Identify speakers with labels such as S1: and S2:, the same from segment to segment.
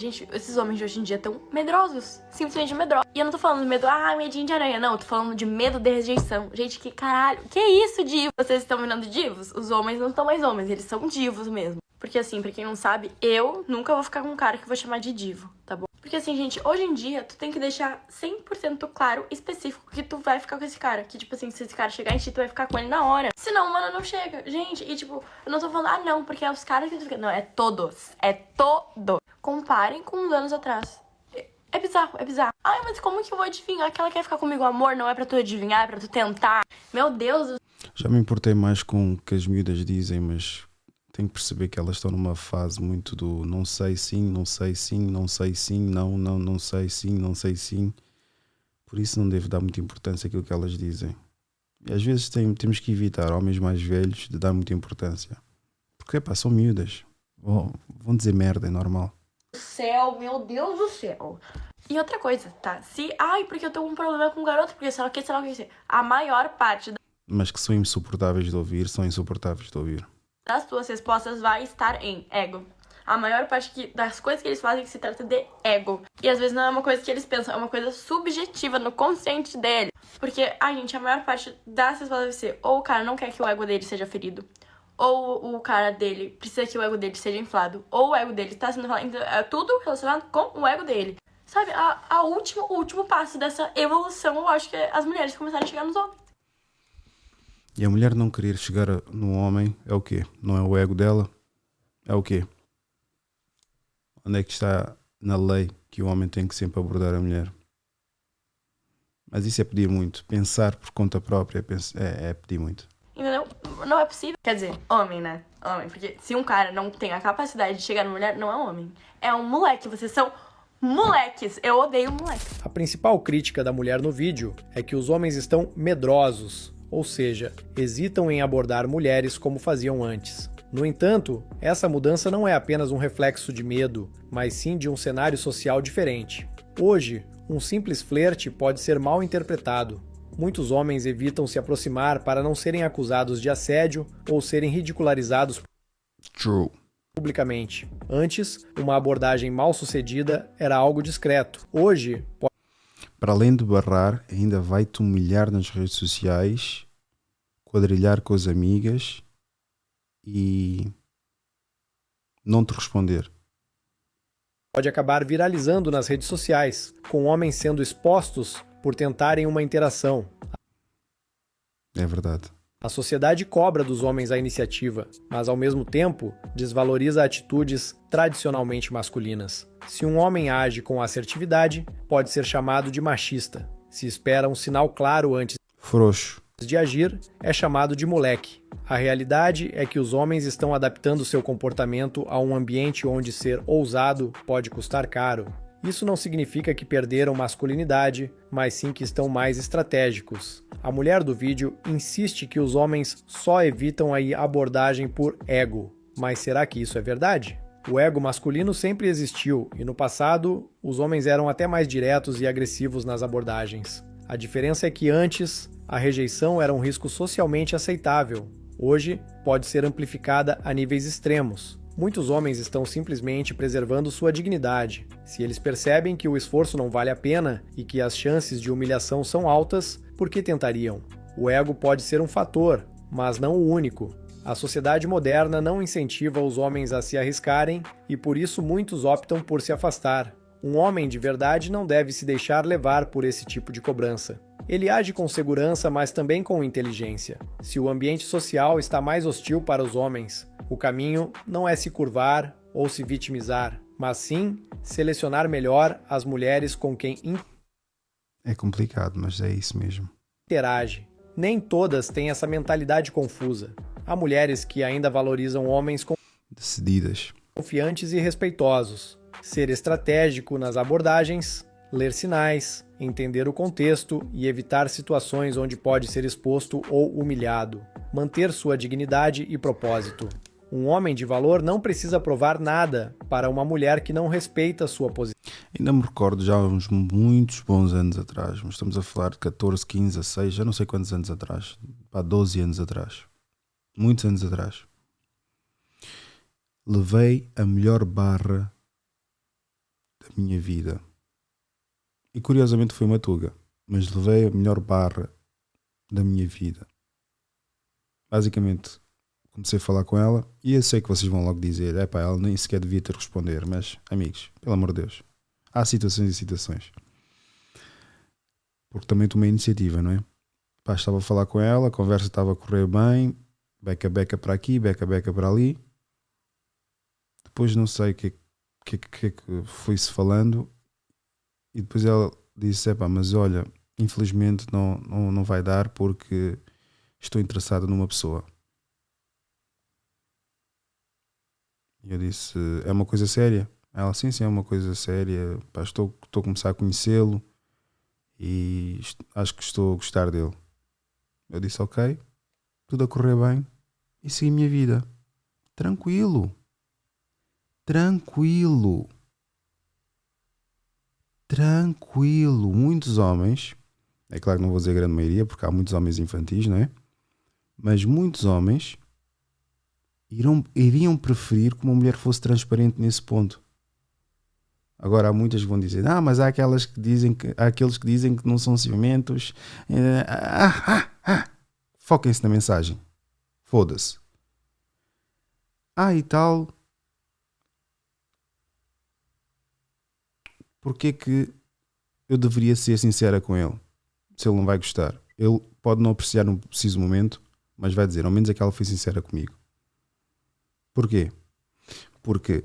S1: Gente, esses homens de hoje em dia estão medrosos. Simplesmente medrosos. E eu não tô falando de medo, medinho de aranha. Não, eu tô falando de medo de rejeição. Gente, que caralho. Que isso, divos? Vocês estão virando divos? Os homens não estão mais homens, eles são divos mesmo. Porque assim, pra quem não sabe, eu nunca vou ficar com um cara que eu vou chamar de divo, tá bom? Porque assim, gente, hoje em dia, tu tem que deixar 100% claro, específico, que tu vai ficar com esse cara. Que, tipo assim, se esse cara chegar em ti, tu vai ficar com ele na hora. Senão, mano, não chega. Gente, e tipo, eu não tô falando, não, porque é os caras que tu fica... Não, é todos. É todos. Comparem com uns anos atrás. É bizarro, é bizarro. Ai, mas como que eu vou adivinhar que ela quer ficar comigo? Amor, não é pra tu adivinhar, é pra tu tentar. Meu Deus.
S2: Já me importei mais com o que as miúdas dizem, mas tenho que perceber que elas estão numa fase muito do não sei sim, não sei sim, não sei sim, não sei sim, não sei sim. Por isso não devo dar muita importância àquilo que elas dizem. E às vezes temos que evitar homens mais velhos de dar muita importância. Porque, pá, são miúdas. Vão dizer merda, é normal.
S1: Céu, meu Deus do céu. E outra coisa, tá? Porque eu tenho um problema com o garoto, porque sei lá o que. A maior parte
S2: Mas que são insuportáveis de ouvir, são insuportáveis de ouvir.
S1: das tuas respostas vai estar em ego. A maior parte das coisas que eles fazem se trata de ego. E às vezes não é uma coisa que eles pensam, é uma coisa subjetiva no consciente dele. Porque, gente, a maior parte das respostas vai ser ou o cara não quer que o ego dele seja ferido, ou o cara dele precisa que o ego dele seja inflado, ou o ego dele tá sendo inflado. Então, é tudo relacionado com o ego dele. Sabe, o último passo dessa evolução, eu acho que é as mulheres começarem a chegar nos homens.
S2: E a mulher não querer chegar no homem é o quê? Não é o ego dela? É o quê? Onde é que está na lei que o homem tem que sempre abordar a mulher? Mas isso é pedir muito. Pensar por conta própria é pedir muito.
S1: Entendeu? Não é possível. Quer dizer, homem, né? Homem. Porque se um cara não tem a capacidade de chegar na mulher, não é homem. É um moleque. Vocês são moleques. Eu odeio moleque.
S3: A principal crítica da mulher no vídeo é que os homens estão medrosos, ou seja, hesitam em abordar mulheres como faziam antes. No entanto, essa mudança não é apenas um reflexo de medo, mas sim de um cenário social diferente. Hoje, um simples flerte pode ser mal interpretado. Muitos homens evitam se aproximar para não serem acusados de assédio ou serem ridicularizados publicamente. Antes, uma abordagem mal sucedida era algo discreto. Hoje,
S2: para além de barrar, ainda vai-te humilhar nas redes sociais, quadrilhar com as amigas e não te responder.
S3: Pode acabar viralizando nas redes sociais, com homens sendo expostos por tentarem uma interação.
S2: É verdade.
S3: A sociedade cobra dos homens a iniciativa, mas ao mesmo tempo desvaloriza atitudes tradicionalmente masculinas. Se um homem age com assertividade, pode ser chamado de machista. Se espera um sinal claro antes
S2: Frouxo.
S3: de agir, é chamado de moleque. A realidade é que os homens estão adaptando seu comportamento a um ambiente onde ser ousado pode custar caro. Isso não significa que perderam masculinidade, mas sim que estão mais estratégicos. A mulher do vídeo insiste que os homens só evitam a abordagem por ego. Mas será que isso é verdade? O ego masculino sempre existiu e no passado os homens eram até mais diretos e agressivos nas abordagens. A diferença é que antes a rejeição era um risco socialmente aceitável. Hoje pode ser amplificada a níveis extremos. Muitos homens estão simplesmente preservando sua dignidade. Se eles percebem que o esforço não vale a pena e que as chances de humilhação são altas, por que tentariam? O ego pode ser um fator, mas não o único. A sociedade moderna não incentiva os homens a se arriscarem e por isso muitos optam por se afastar. Um homem de verdade não deve se deixar levar por esse tipo de cobrança. Ele age com segurança, mas também com inteligência. Se o ambiente social está mais hostil para os homens, o caminho não é se curvar ou se vitimizar, mas sim selecionar melhor as mulheres com quem
S2: É complicado, mas é isso mesmo.
S3: interage. Nem todas têm essa mentalidade confusa. Há mulheres que ainda valorizam homens
S2: Decididas.
S3: confiantes e respeitosos. Ser estratégico nas abordagens, ler sinais, entender o contexto e evitar situações onde pode ser exposto ou humilhado. Manter sua dignidade e propósito. Um homem de valor não precisa provar nada para uma mulher que não respeita sua posição.
S2: Ainda me recordo já há uns muitos bons anos atrás, mas estamos a falar de 14, 15, 16, já não sei quantos anos atrás, 12 anos atrás, muitos anos atrás. Levei a melhor barra da minha vida. E curiosamente foi uma tuga, mas levei a melhor barra da minha vida. Basicamente, comecei a falar com ela e eu sei que vocês vão logo dizer, ela nem sequer devia ter responder, mas amigos, pelo amor de Deus, há situações e situações. Porque também tomei iniciativa, não é? Estava a falar com ela, a conversa estava a correr bem, beca para aqui, beca para ali. Depois não sei o que foi-se falando e depois ela disse, mas olha, infelizmente não vai dar porque estou interessado numa pessoa. E eu disse, é uma coisa séria? Ela, sim, é uma coisa séria. Estou a começar a conhecê-lo e acho que estou a gostar dele. Eu disse, ok, tudo a correr bem e segui a minha vida. Tranquilo. Muitos homens, é claro que não vou dizer a grande maioria, porque há muitos homens infantis, não é? Mas muitos homens iriam preferir que uma mulher fosse transparente nesse ponto. Agora há muitas que vão dizer, mas há aqueles que dizem que não são ciumentos. Foquem-se na mensagem. Foda-se. E tal. Porquê que eu deveria ser sincera com ele? Se ele não vai gostar. Ele pode não apreciar num preciso momento, mas vai dizer, ao menos é que ela foi sincera comigo. Porquê? Porque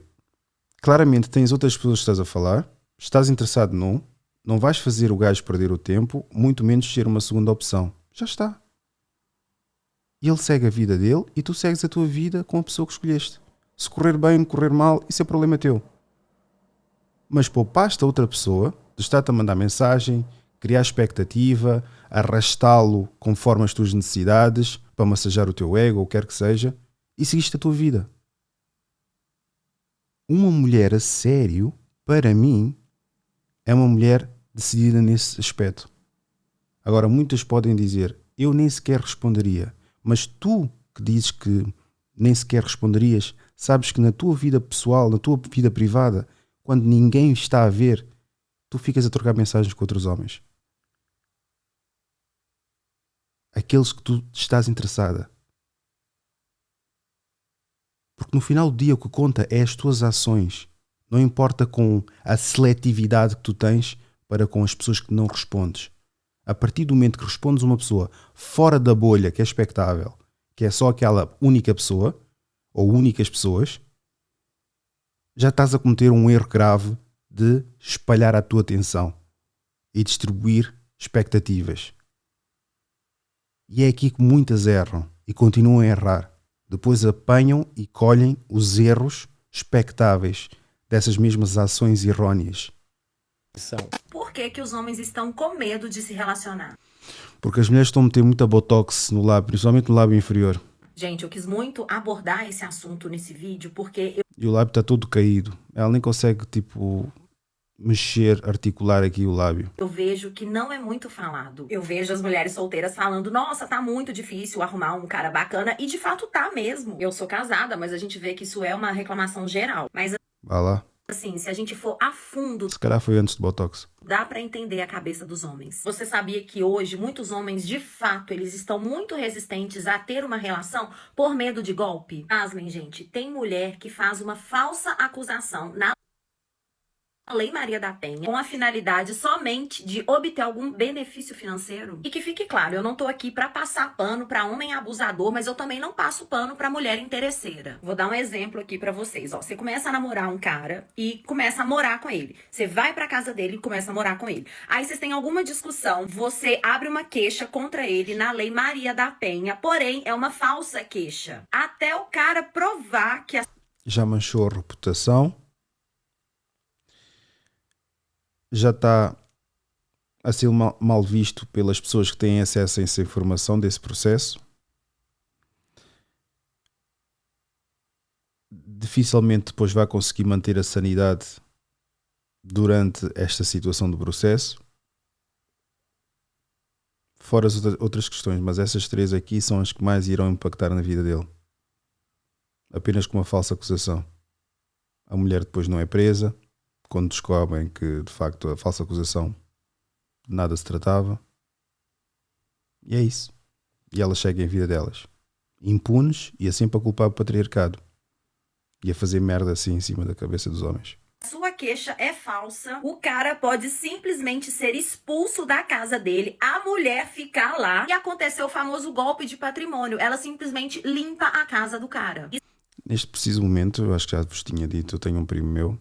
S2: claramente tens outras pessoas que estás a falar, estás interessado num, não vais fazer o gajo perder o tempo, muito menos ser uma segunda opção. Já está. E ele segue a vida dele e tu segues a tua vida com a pessoa que escolheste. Se correr bem, correr mal, isso é problema teu. Mas poupaste a outra pessoa de estar-te a mandar mensagem, criar expectativa, arrastá-lo conforme as tuas necessidades, para massajar o teu ego, ou o que quer que seja, e seguiste a tua vida. Uma mulher a sério, para mim, é uma mulher decidida nesse aspecto. Agora, muitas podem dizer, eu nem sequer responderia, mas tu que dizes que nem sequer responderias, sabes que na tua vida pessoal, na tua vida privada, quando ninguém está a ver, tu ficas a trocar mensagens com outros homens. Aqueles que tu estás interessada. Porque no final do dia o que conta é as tuas ações. Não importa com a seletividade que tu tens para com as pessoas que não respondes. A partir do momento que respondes uma pessoa fora da bolha que é expectável, que é só aquela única pessoa, ou únicas pessoas, já estás a cometer um erro grave de espalhar a tua atenção e distribuir expectativas. E é aqui que muitas erram e continuam a errar. Depois apanham e colhem os erros expectáveis dessas mesmas ações erróneas.
S4: Por que os homens estão com medo de se relacionar?
S2: Porque as mulheres estão a meter muita botox no lábio, principalmente no lábio inferior.
S4: Gente, eu quis muito abordar esse assunto nesse vídeo porque
S2: E o lábio está todo caído. Ela nem consegue, mexer, articular aqui o lábio.
S4: eu vejo que não é muito falado. Eu vejo as mulheres solteiras falando, nossa, tá muito difícil arrumar um cara bacana. E de fato tá mesmo. Eu sou casada, mas a gente vê que isso é uma reclamação geral. Mas
S2: Vá lá.
S4: assim, se a gente for a fundo,
S2: Se calhar foi antes do botox.
S4: dá pra entender a cabeça dos homens. Você sabia que hoje muitos homens, de fato, eles estão muito resistentes a ter uma relação por medo de golpe? Pasmem, gente, tem mulher que faz uma falsa acusação na Lei Maria da Penha com a finalidade somente de obter algum benefício financeiro. E que fique claro, eu não tô aqui pra passar pano pra homem abusador, mas eu também não passo pano pra mulher interesseira. Vou dar um exemplo aqui pra vocês, ó. Você começa a namorar um cara e começa a morar com ele. Você vai pra casa dele e começa a morar com ele. Aí vocês têm alguma discussão, você abre uma queixa contra ele na Lei Maria da Penha, porém é uma falsa queixa. Até o cara provar que a
S2: Já manchou a reputação. Já está a ser mal visto pelas pessoas que têm acesso a essa informação desse processo. Dificilmente depois vai conseguir manter a sanidade durante esta situação do processo. Fora as outras questões, mas essas três aqui são as que mais irão impactar na vida dele. Apenas com uma falsa acusação. A mulher depois não é presa, quando descobrem que de facto a falsa acusação de nada se tratava. E é isso. E elas seguem a vida delas, impunes e a sempre a culpar o patriarcado e a fazer merda assim em cima da cabeça dos homens.
S4: Sua queixa é falsa, o cara pode simplesmente ser expulso da casa dele, a mulher ficar lá e aconteceu o famoso golpe de patrimônio. Ela simplesmente limpa a casa do cara.
S2: Neste preciso momento, eu acho que já vos tinha dito, eu tenho um primo meu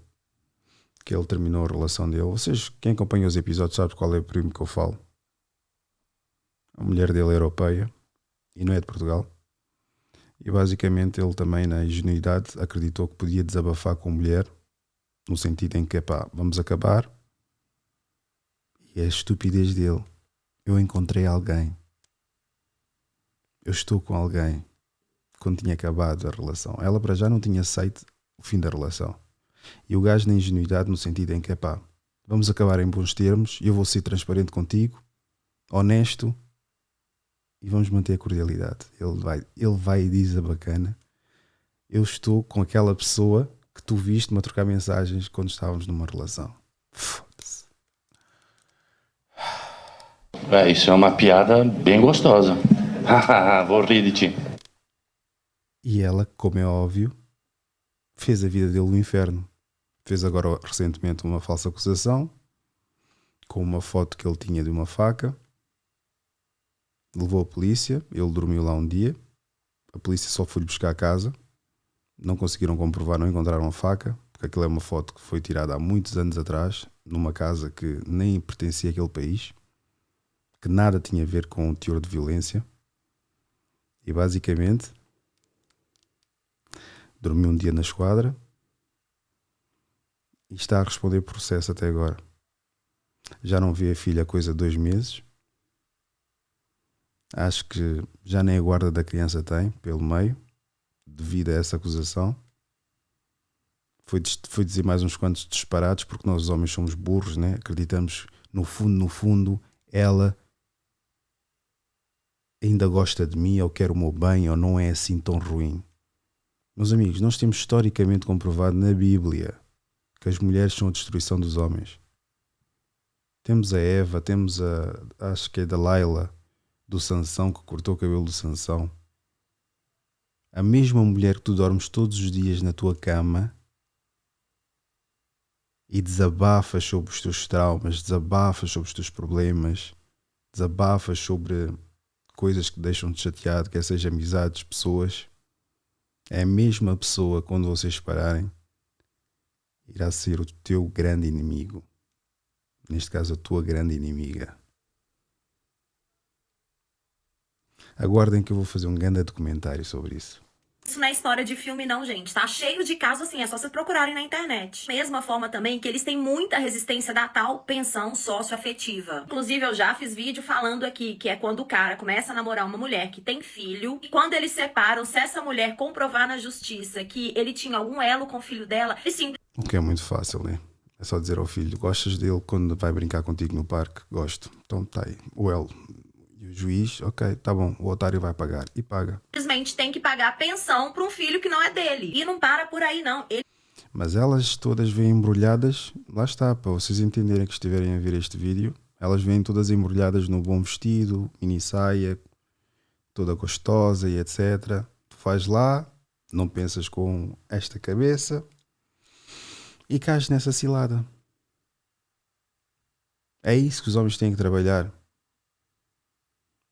S2: que ele terminou a relação dele. Vocês, quem acompanha os episódios, sabe qual é o primo que eu falo. A mulher dele é europeia e não é de Portugal. E basicamente ele também, na ingenuidade, acreditou que podia desabafar com a mulher, no sentido em que, pá, vamos acabar. E é a estupidez dele. Eu encontrei alguém. Eu estou com alguém. Quando tinha acabado a relação. Ela para já não tinha aceito o fim da relação. E o gajo na ingenuidade, no sentido em que, pá, vamos acabar em bons termos, eu vou ser transparente contigo, honesto, e vamos manter a cordialidade. Ele vai e diz a bacana: eu estou com aquela pessoa que tu viste-me a trocar mensagens quando estávamos numa relação. Foda-se.
S5: Isso é uma piada bem gostosa. Vou rir de ti.
S2: E ela, como é óbvio, fez a vida dele no inferno. Fez agora recentemente uma falsa acusação com uma foto que ele tinha de uma faca. Levou a polícia, ele dormiu lá um dia. A polícia só foi-lhe buscar a casa. Não conseguiram comprovar, não encontraram a faca, porque aquilo é uma foto que foi tirada há muitos anos atrás, numa casa que nem pertencia àquele país, que nada tinha a ver com o teor de violência. E basicamente dormiu um dia na esquadra e está a responder processo até agora. Já não vê a filha há coisa de 2 meses. Acho que já nem a guarda da criança tem, pelo meio, devido a essa acusação. Foi dizer mais uns quantos disparados, porque nós os homens somos burros, né? Acreditamos, no fundo, ela ainda gosta de mim, ou quer o meu bem, ou não é assim tão ruim. Meus amigos, nós temos historicamente comprovado na Bíblia que as mulheres são a destruição dos homens. Temos a Eva, temos acho que é da Laila, do Sansão, que cortou o cabelo do Sansão. A mesma mulher que tu dormes todos os dias na tua cama e desabafas sobre os teus traumas, desabafas sobre os teus problemas, desabafas sobre coisas que deixam-te chateado, quer seja amizades, pessoas, é a mesma pessoa, quando vocês pararem, irá ser o teu grande inimigo. Neste caso, a tua grande inimiga. Aguardem que eu vou fazer um grande documentário sobre isso.
S4: Isso não é história de filme não, gente. Tá cheio de casos assim, é só vocês procurarem na internet. Mesma forma também que eles têm muita resistência da tal pensão socioafetiva. Inclusive, eu já fiz vídeo falando aqui que é quando o cara começa a namorar uma mulher que tem filho, e quando eles separam, se essa mulher comprovar na justiça que ele tinha algum elo com o filho dela, ele sim.
S2: O que é muito fácil, né? É só dizer ao filho: gostas dele quando vai brincar contigo no parque? Gosto. Então tá aí. O elo. E o juiz, ok, tá bom, o otário vai pagar. E paga.
S4: Simplesmente tem que pagar pensão para um filho que não é dele. E não para por aí, não.
S2: Mas elas todas vêm embrulhadas, lá está, para vocês entenderem que estiverem a ver este vídeo, elas vêm todas embrulhadas no bom vestido, mini saia, toda gostosa e etc. Tu faz lá, não pensas com esta cabeça e cais nessa cilada. É isso que os homens têm que trabalhar.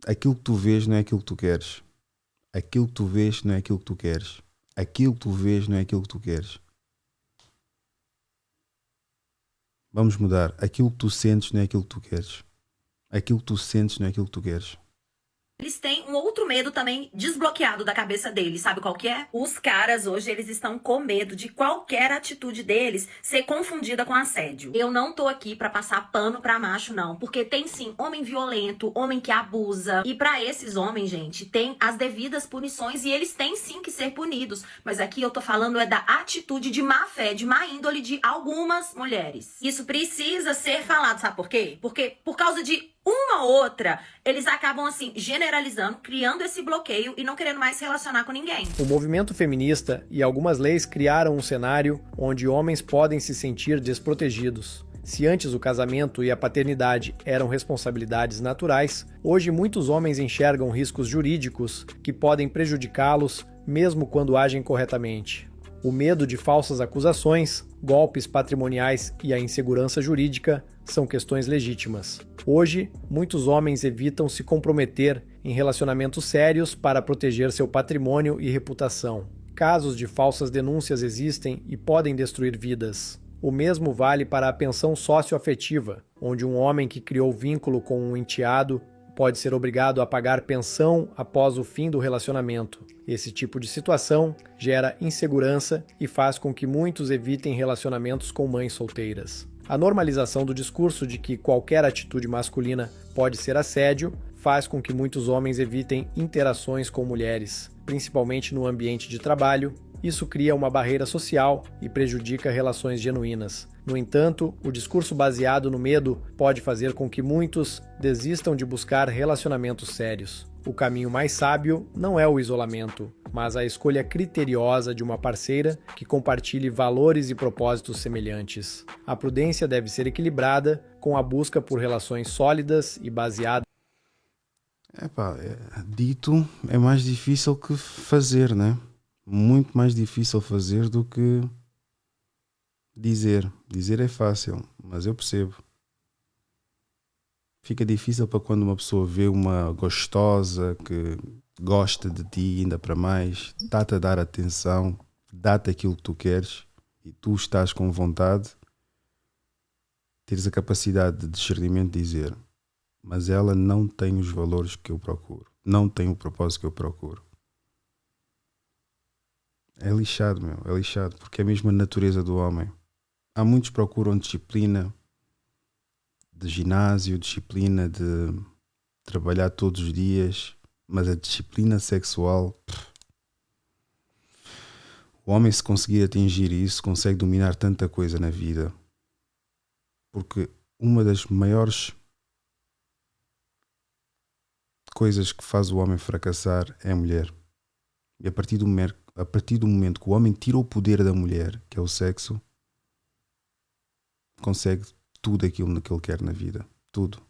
S2: Aquilo que tu vês não é aquilo que tu queres. Aquilo que tu vês não é aquilo que tu queres. Aquilo que tu vês não é aquilo que tu queres. Vamos mudar. Aquilo que tu sentes não é aquilo que tu queres. Aquilo que tu sentes não é aquilo que tu queres.
S4: Eles têm um outro medo também desbloqueado da cabeça deles, sabe qual que é? Os caras hoje, eles estão com medo de qualquer atitude deles ser confundida com assédio. Eu não tô aqui pra passar pano pra macho, não, porque tem sim homem violento, homem que abusa, e pra esses homens, gente, tem as devidas punições e eles têm sim que ser punidos, mas aqui eu tô falando é da atitude de má fé, de má índole de algumas mulheres. Isso precisa ser falado, sabe por quê? Porque por causa de Uma ou outra, eles acabam assim, generalizando, criando esse bloqueio e não querendo mais se relacionar com ninguém.
S3: O movimento feminista e algumas leis criaram um cenário onde homens podem se sentir desprotegidos. Se antes o casamento e a paternidade eram responsabilidades naturais, hoje muitos homens enxergam riscos jurídicos que podem prejudicá-los mesmo quando agem corretamente. O medo de falsas acusações, golpes patrimoniais e a insegurança jurídica são questões legítimas. Hoje, muitos homens evitam se comprometer em relacionamentos sérios para proteger seu patrimônio e reputação. Casos de falsas denúncias existem e podem destruir vidas. O mesmo vale para a pensão socioafetiva, onde um homem que criou vínculo com um enteado pode ser obrigado a pagar pensão após o fim do relacionamento. Esse tipo de situação gera insegurança e faz com que muitos evitem relacionamentos com mães solteiras. A normalização do discurso de que qualquer atitude masculina pode ser assédio faz com que muitos homens evitem interações com mulheres, principalmente no ambiente de trabalho. Isso cria uma barreira social e prejudica relações genuínas. No entanto, o discurso baseado no medo pode fazer com que muitos desistam de buscar relacionamentos sérios. O caminho mais sábio não é o isolamento, mas a escolha criteriosa de uma parceira que compartilhe valores e propósitos semelhantes. A prudência deve ser equilibrada com a busca por relações sólidas e baseadas.
S2: Dito é mais difícil que fazer, né? Muito mais difícil fazer do que dizer. Dizer é fácil, mas eu percebo. Fica difícil para quando uma pessoa vê uma gostosa que gosta de ti ainda para mais, dá-te a dar atenção, dá-te aquilo que tu queres e tu estás com vontade, teres a capacidade de discernimento de dizer, mas ela não tem os valores que eu procuro, não tem o propósito que eu procuro. É lixado, é lixado, porque é mesmo a natureza do homem. Há muitos que procuram disciplina de ginásio, disciplina de trabalhar todos os dias, mas a disciplina sexual, o homem, se conseguir atingir isso, consegue dominar tanta coisa na vida. Porque uma das maiores coisas que faz o homem fracassar é a mulher. E a partir do momento que o homem tira o poder da mulher, que é o sexo, consegue tudo aquilo que ele quer na vida. Tudo.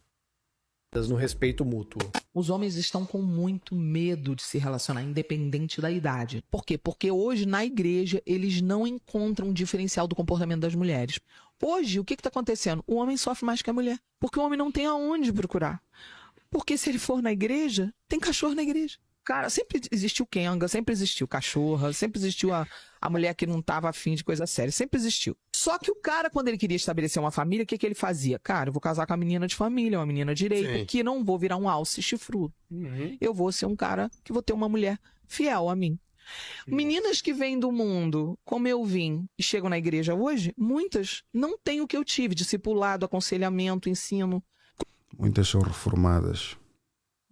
S3: No respeito mútuo.
S6: Os homens estão com muito medo de se relacionar, independente da idade. Por quê? Porque hoje, na igreja, eles não encontram um diferencial do comportamento das mulheres. Hoje, o que está acontecendo? O homem sofre mais que a mulher. Porque o homem não tem aonde procurar. Porque se ele for na igreja, tem cachorro na igreja. Cara, sempre existiu Kenga, sempre existiu cachorra, sempre existiu a mulher que não estava afim de coisa séria, sempre existiu. Só que o cara, quando ele queria estabelecer uma família, o que ele fazia? Cara, eu vou casar com a menina de família, uma menina direita,
S7: Sim.
S6: que não vou virar um alce chifrudo. Eu vou ser um cara que vou ter uma mulher fiel a mim. Meninas que vêm do mundo, como eu vim, e chegam na igreja hoje, muitas não têm o que eu tive, discipulado, aconselhamento, ensino.
S2: Muitas são reformadas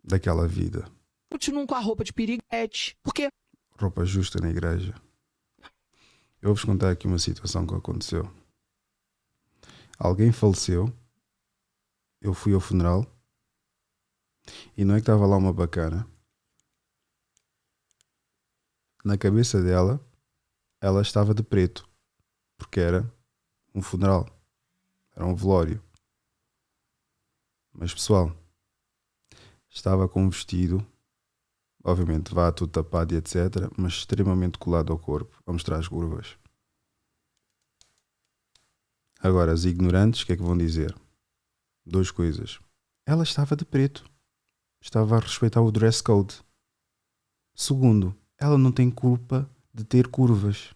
S2: daquela vida.
S6: Continuam com a roupa de piriguete, porque
S2: Roupa justa na igreja. Eu vou-vos contar aqui uma situação que aconteceu. Alguém faleceu, eu fui ao funeral e não é que estava lá uma bacana. Na cabeça dela, ela estava de preto, porque era um funeral, era um velório. Mas pessoal, estava com um vestido, obviamente vá tudo tapado e etc, mas extremamente colado ao corpo, a mostrar as curvas. Agora, as ignorantes, o que é que vão dizer? Duas coisas. Ela estava de preto, estava a respeitar o dress code. Segundo, ela não tem culpa de ter curvas.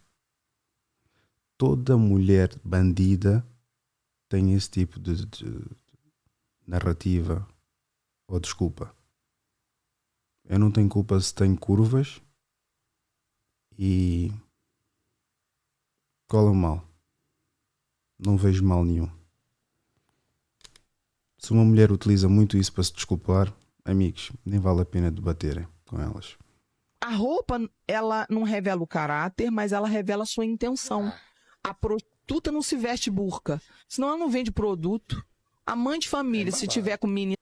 S2: Toda mulher bandida tem esse tipo de narrativa ou desculpa. Eu não tenho culpa se tenho curvas e qual é o mal? Não vejo mal nenhum. Se uma mulher utiliza muito isso para se desculpar, amigos, nem vale a pena debaterem com elas.
S6: a roupa, ela não revela o caráter, mas ela revela a sua intenção. A prostituta não se veste burca, senão ela não vende produto. A mãe de família, se tiver com menina...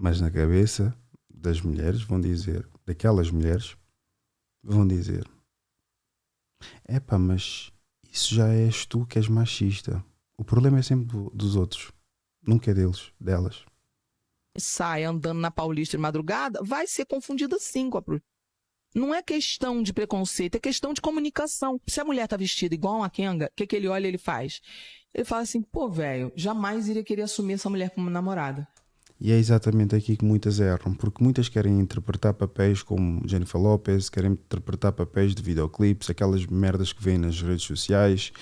S2: Mas na cabeça das mulheres vão dizer, daquelas mulheres, vão dizer: epá, mas isso já és tu que és machista. O problema é sempre dos outros, nunca é deles, delas.
S6: Sai andando na Paulista de madrugada, vai ser confundida sim com a prostituta. Não é questão de preconceito, é questão de comunicação. Se a mulher tá vestida igual uma Kenga, o que ele olha e ele faz? Ele fala assim, pô, velho, jamais iria querer assumir essa mulher como namorada.
S2: E é exatamente aqui que muitas erram, porque muitas querem interpretar papéis como Jennifer Lopez, querem interpretar papéis de videoclipes, aquelas merdas que vêm nas redes sociais,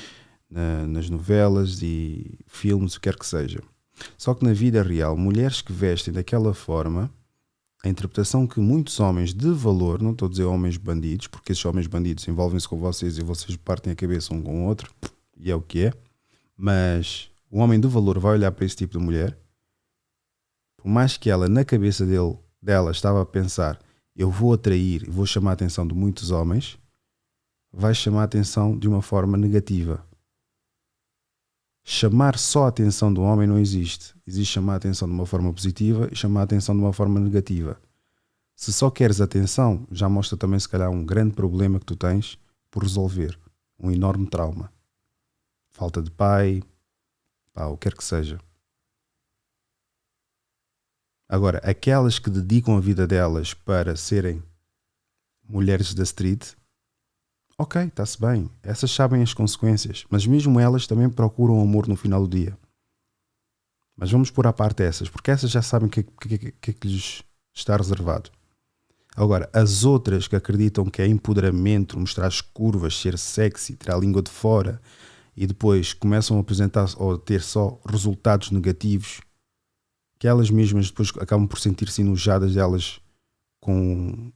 S2: nas novelas e filmes, o que quer que seja. Só que na vida real, mulheres que vestem daquela forma, a interpretação que muitos homens de valor, não estou a dizer homens bandidos, porque esses homens bandidos envolvem-se com vocês e vocês partem a cabeça um com o outro, e é o que é, mas o homem de valor vai olhar para esse tipo de mulher, por mais que ela na cabeça dela estava a pensar, eu vou atrair e vou chamar a atenção de muitos homens, vai chamar a atenção de uma forma negativa. Chamar só a atenção do homem não existe. Existe chamar a atenção de uma forma positiva e chamar a atenção de uma forma negativa. Se só queres atenção, já mostra também se calhar um grande problema que tu tens por resolver. Um enorme trauma. Falta de pai, o que quer que seja. Agora, aquelas que dedicam a vida delas para serem mulheres da street, ok, está-se bem. Essas sabem as consequências. Mas mesmo elas também procuram amor no final do dia. Mas vamos pôr à parte essas, porque essas já sabem o que é que lhes está reservado. Agora, as outras que acreditam que é empoderamento, mostrar as curvas, ser sexy, tirar a língua de fora e depois começam a apresentar ou a ter só resultados negativos, que elas mesmas depois acabam por sentir-se enojadas delas com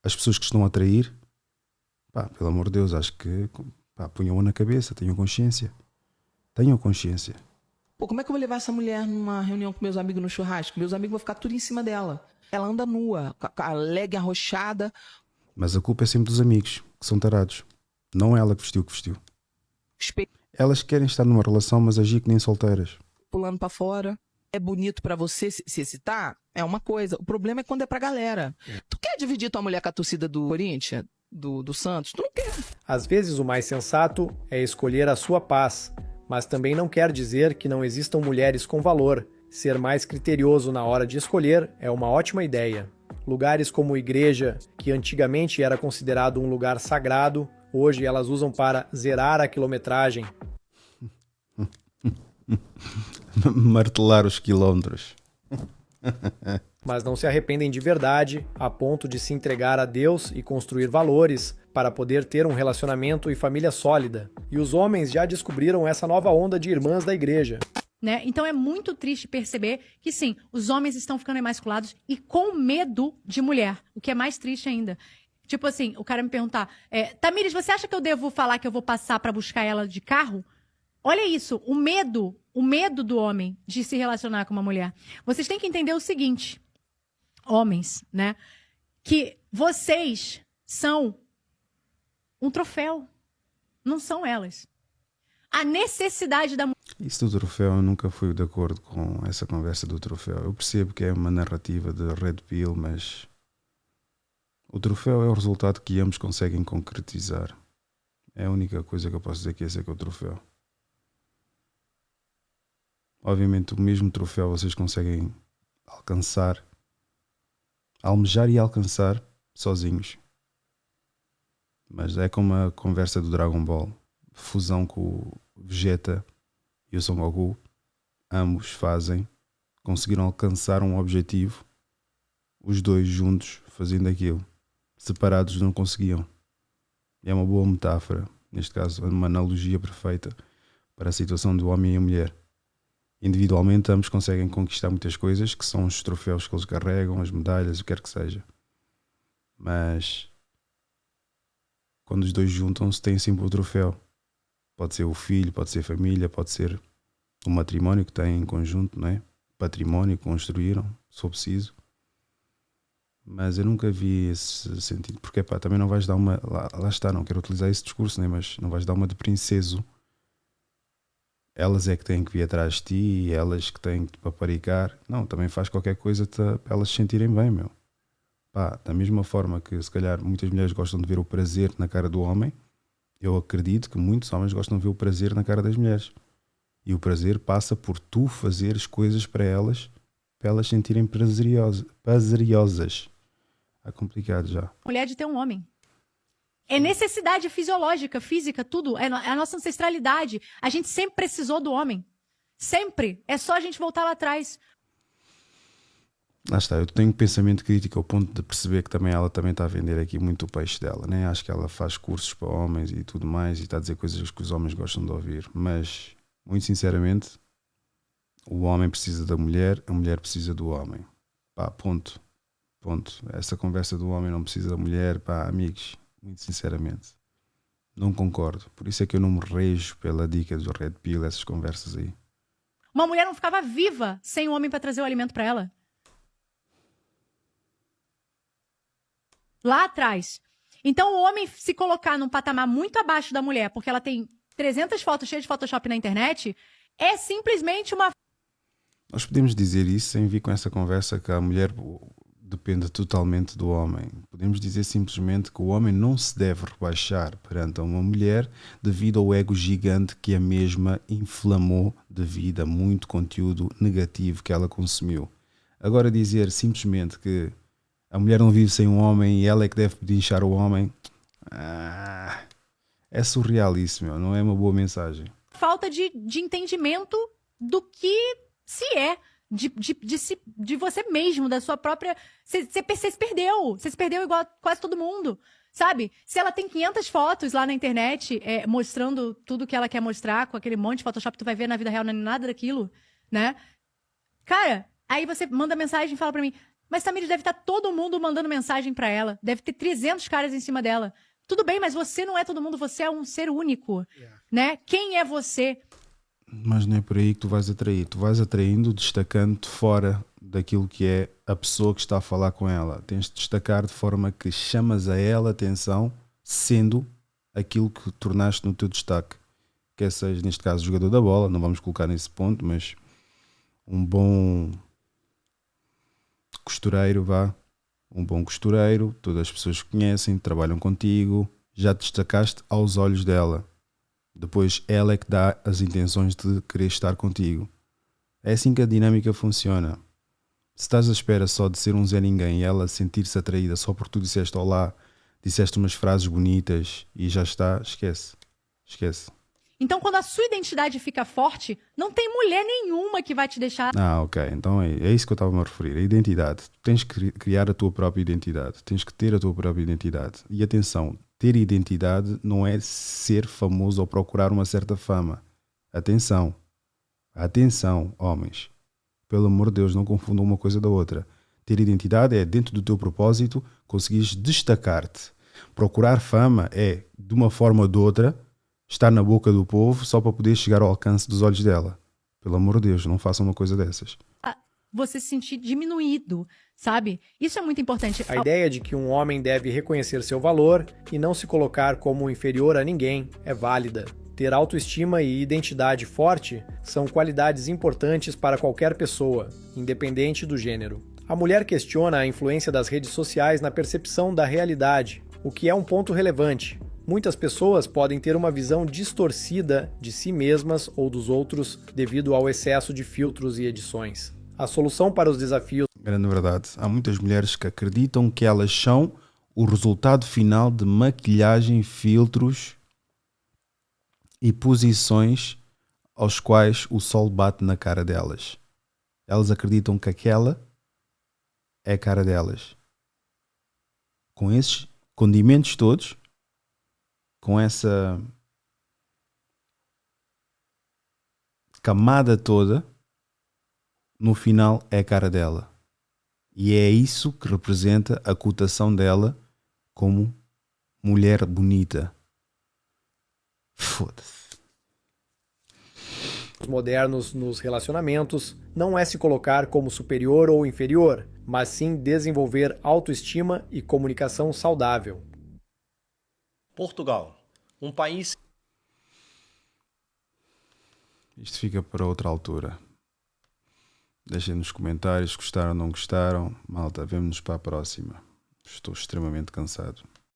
S2: as pessoas que estão a atrair. Pelo amor de Deus, acho que ponham-a na cabeça, tenham consciência. Tenham consciência.
S6: Pô, como é que eu vou levar essa mulher numa reunião com meus amigos no churrasco? Meus amigos vão ficar tudo em cima dela. Ela anda nua, com a leg arrochada.
S2: Mas a culpa é sempre dos amigos, que são tarados. Não ela que vestiu o que vestiu. Elas querem estar numa relação, mas agir que nem solteiras.
S6: Pulando pra fora. É bonito pra você se excitar? É uma coisa. O problema é quando é pra galera. Tu quer dividir tua mulher com a torcida do Corinthians? Do Santos? Tu não quer.
S3: Às vezes o mais sensato é escolher a sua paz, mas também não quer dizer que não existam mulheres com valor. Ser mais criterioso na hora de escolher é uma ótima ideia. Lugares como igreja, que antigamente era considerado um lugar sagrado, hoje elas usam para zerar a quilometragem.
S2: Martelar os quilômetros.
S3: Mas não se arrependem de verdade, a ponto de se entregar a Deus e construir valores para poder ter um relacionamento e família sólida. E os homens já descobriram essa nova onda de irmãs da igreja.
S7: Né? Então é muito triste perceber que sim, os homens estão ficando emasculados e com medo de mulher, o que é mais triste ainda. Tipo assim, o cara me perguntar, Tamires, você acha que eu devo falar que eu vou passar para buscar ela de carro? Olha isso, o medo do homem de se relacionar com uma mulher. Vocês têm que entender o seguinte, homens, né? Que vocês são um troféu, não são elas. A necessidade da mulher.
S2: Isso do troféu, eu nunca fui de acordo com essa conversa do troféu. Eu percebo que é uma narrativa de Red Pill, mas o troféu é o resultado que ambos conseguem concretizar. É a única coisa que eu posso dizer que esse é que é o troféu. Obviamente o mesmo troféu vocês conseguem alcançar, almejar e alcançar sozinhos. Mas é como a conversa do Dragon Ball. Fusão com o Vegeta e o Son Goku. Ambos conseguiram alcançar um objetivo. Os dois juntos fazendo aquilo. Separados não conseguiam. É uma boa metáfora. Neste caso, uma analogia perfeita para a situação do homem e a mulher. Individualmente ambos conseguem conquistar muitas coisas, que são os troféus que eles carregam, as medalhas, o que quer que seja. Mas quando os dois juntam-se, têm sempre o troféu. Pode ser o filho, pode ser a família, pode ser o matrimónio que têm em conjunto, não é? Património que construíram, se for preciso. Mas eu nunca vi esse sentido, porque também não vais dar uma, lá está, não quero utilizar esse discurso, né? Mas não vais dar uma de princeso. elas é que têm que vir atrás de ti e elas que têm que te paparicar. Não, também faz qualquer coisa para elas se sentirem bem, meu. Pá, da mesma forma que se calhar muitas mulheres gostam de ver o prazer na cara do homem, eu acredito que muitos homens gostam de ver o prazer na cara das mulheres. E o prazer passa por tu fazeres coisas para elas se sentirem prazerosas. É complicado já.
S7: Mulher de ter um homem. É necessidade fisiológica, física, tudo. É a nossa ancestralidade. A gente sempre precisou do homem. Sempre. É só a gente voltar lá atrás.
S2: Lá está, eu tenho pensamento crítico ao ponto de perceber que também ela também está a vender aqui muito o peixe dela, né? Acho que ela faz cursos para homens e tudo mais e está a dizer coisas que os homens gostam de ouvir, mas muito sinceramente o homem precisa da mulher, a mulher precisa do homem. Pá, ponto. Essa conversa do homem não precisa da mulher, pá, amigos, muito sinceramente não concordo, por isso é que eu não me rejo pela dica do Red Pill, essas conversas aí.
S7: Uma mulher não ficava viva sem um homem para trazer o alimento para ela. Lá atrás. Então o homem se colocar num patamar muito abaixo da mulher, porque ela tem 300 fotos cheias de Photoshop na internet, é simplesmente uma...
S2: Nós podemos dizer isso sem vir com essa conversa que a mulher depende totalmente do homem. Podemos dizer simplesmente que o homem não se deve rebaixar perante uma mulher devido ao ego gigante que a mesma inflamou devido a muito conteúdo negativo que ela consumiu. Agora dizer simplesmente que a mulher não vive sem um homem e ela é que deve pedinchar o homem, é surreal isso, meu. Não é uma boa mensagem.
S7: falta de entendimento do que se é. De você mesmo, da sua própria... Você se perdeu. Você se perdeu igual a quase todo mundo, sabe? Se ela tem 500 fotos lá na internet mostrando tudo que ela quer mostrar, com aquele monte de Photoshop, tu vai ver na vida real, não é nada daquilo, né? Cara, aí você manda mensagem e fala pra mim, mas Tamires, deve estar todo mundo mandando mensagem pra ela. Deve ter 300 caras em cima dela. Tudo bem, mas você não é todo mundo, você é um ser único, né? Quem é você?
S2: Mas não é por aí que tu vais atrair. Tu vais atraindo, destacando-te fora daquilo que é a pessoa que está a falar com ela. Tens de destacar de forma que chamas a ela atenção, sendo aquilo que tornaste no teu destaque. Quer seja, neste caso, jogador da bola, não vamos colocar nesse ponto, mas um bom costureiro, vá. Um bom costureiro, todas as pessoas que conhecem, trabalham contigo, já te destacaste aos olhos dela. Depois ela é que dá as intenções de querer estar contigo. É assim que a dinâmica funciona. Se estás à espera só de ser um Zé Ninguém e ela sentir-se atraída só porque tu disseste olá, disseste umas frases bonitas e já está, esquece. Esquece.
S7: Então, quando a sua identidade fica forte, não tem mulher nenhuma que vai te deixar...
S2: Ok. Então é isso que eu estava a me referir. A identidade. Tu tens que criar a tua própria identidade. Tens que ter a tua própria identidade. E atenção, ter identidade não é ser famoso ou procurar uma certa fama. Atenção. Atenção, homens. Pelo amor de Deus, não confundam uma coisa da outra. Ter identidade é, dentro do teu propósito, conseguires destacar-te. Procurar fama é, de uma forma ou de outra, estar na boca do povo só para poder chegar ao alcance dos olhos dela. Pelo amor de Deus, não façam uma coisa dessas.
S7: Você se sentir diminuído, sabe? Isso é muito importante.
S3: A ideia de que um homem deve reconhecer seu valor e não se colocar como inferior a ninguém é válida. Ter autoestima e identidade forte são qualidades importantes para qualquer pessoa, independente do gênero. A mulher questiona a influência das redes sociais na percepção da realidade, o que é um ponto relevante. Muitas pessoas podem ter uma visão distorcida de si mesmas ou dos outros devido ao excesso de filtros e edições. A solução para os desafios...
S2: Grande verdade. Há muitas mulheres que acreditam que elas são o resultado final de maquilhagem, filtros e posições aos quais o sol bate na cara delas. Elas acreditam que aquela é a cara delas. Com esses condimentos todos, com essa camada toda, no final é a cara dela. E é isso que representa a cotação dela como mulher bonita. Foda-se.
S3: Os modernos nos relacionamentos não é se colocar como superior ou inferior, mas sim desenvolver autoestima e comunicação saudável.
S8: Portugal, um país...
S2: Isto fica para outra altura. Deixem nos comentários se gostaram ou não gostaram. Malta, vemo-nos para a próxima. Estou extremamente cansado.